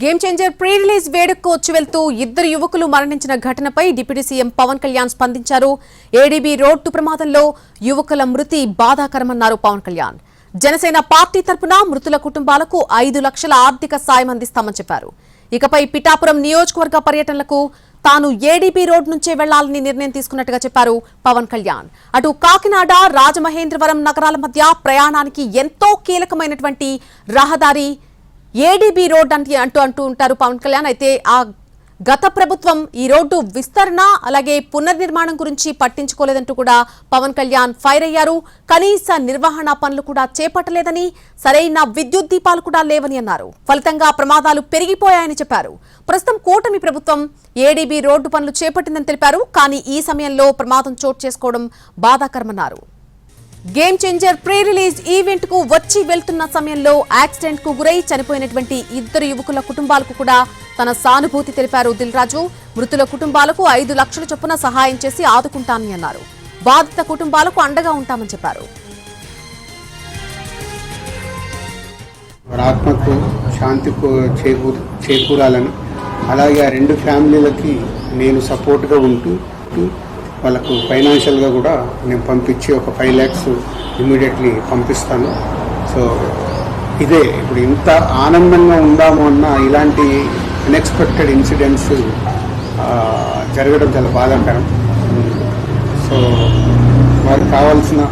Game changer pre release వేడుకకు వచ్చి వెళ్తూ ఇద్దరు యువకులు మరణించిన ఘటనపై డిప్యూటీ సీఎం పవన్ కళ్యాణ్ స్పందించారు. ఏడీబీ రోడ్డు ప్రమాదంలో యువకుల మృతి బాధాకరమన్నారు పవన్ కళ్యాణ్. జనసేన పార్టీ తరపున మృతుల కుటుంబాలకు 5 లక్షల ఆర్థిక సాయం అందిస్తామని చెప్పారు. ఇకపై పిఠాపురం నియోజకవర్గ పర్యటనలకు తాను ఏడీబీ రోడ్ నుంచే వెళ్లాలని నిర్ణయం తీసుకున్నట్టుగా చెప్పారు పవన్ కళ్యాణ్. అటు కాకినాడ, రాజమహేంద్రవరం నగరాల మధ్య ప్రయాణానికి ఎంతో కీలకమైనటువంటి రహదారి ఏడీబీ రోడ్ అంటూ ఉంటారు పవన్ కళ్యాణ్. అయితే ఆ గత ప్రభుత్వం ఈ రోడ్డు విస్తరణ అలాగే పునర్నిర్మాణం గురించి పట్టించుకోలేదంటూ కూడా పవన్ కళ్యాణ్ ఫైర్ అయ్యారు. కనీస నిర్వహణ పనులు కూడా చేపట్టలేదని, సరైన విద్యుత్ దీపాలు కూడా లేవని అన్నారు. ఫలితంగా ప్రమాదాలు పెరిగిపోయాయని చెప్పారు. ప్రస్తుతం కూటమి ప్రభుత్వం ఏడీబీ రోడ్డు పనులు చేపట్టిందని తెలిపారు. కానీ ఈ సమయంలో ప్రమాదం చోటు చేసుకోవడం బాధాకరమన్నారు. Game changer pre release event కు వచ్చి వెళ్తున్న సమయంలో యాక్సిడెంట్ కు గురై చనిపోయినటువంటి ఇద్దరు యువకుల కుటుంబాలకు కూడా తన సానుభూతి తెలిపారు దిల్ రాజు. మృతుల కుటుంబాలకు 5 లక్షల చొప్పున సహాయం చేసి ఆదుకుంటానని అన్నారు. బాధిత కుటుంబాలకు అండగా ఉంటామని చెప్పారు. ఆత్మకు శాంతి చేకూరాలని, అలాగే ఆ 2 ఫ్యామిలీలకి నేను సపోర్ట్గా ఉంటూ వాళ్ళకు ఫైనాన్షియల్గా కూడా నేను పంపించి ఒక 5 lakhs ఇమ్మీడియట్లీ పంపిస్తాను. సో ఇదే ఇప్పుడు ఇంత ఆనందంగా ఉందాము అన్న ఇలాంటి అన్ఎక్స్పెక్టెడ్ ఇన్సిడెంట్స్ జరగడం చాలా బాధాకరం. సో వారికి కావాల్సిన